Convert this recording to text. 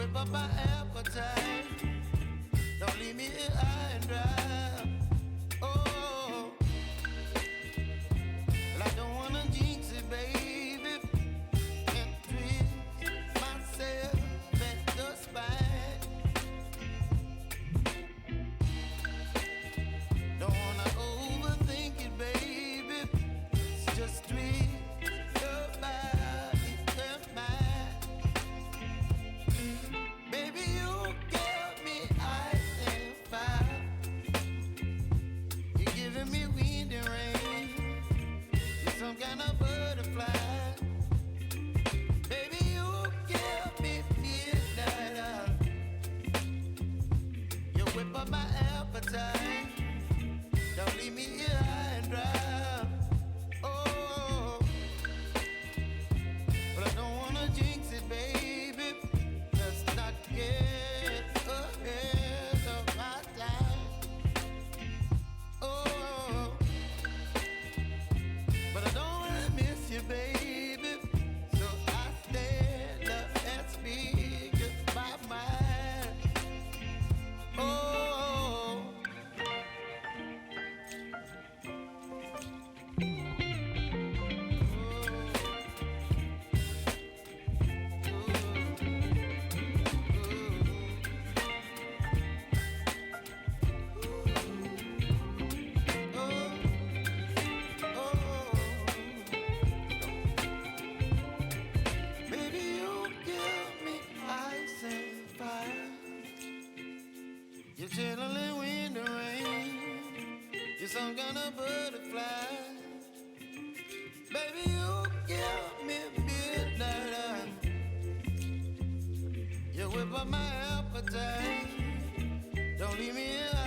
whip up my appetite. Don't leave me here high and dry. Oh, well, I don't wanna jinx it, baby, and twist myself at the spine. Don't wanna overthink it, baby. It's just twist your body and mine. Baby, you give me ice and fire. You're giving me wind and rain. You're some kind of butterfly. Baby, you give me midnight. You whip up my appetite. Don't leave me here high and dry. Oh, but I don't wanna jinx it, baby. Let's not get ahead of my time. Oh, but I don't wanna miss you, baby. So I stand up and speak my mind. Oh. Baby, you give me ice and fire. You're channeling wind and rain. You're some kind of butterfly. Baby, you give me midnight. You whip up my appetite. Don't leave me here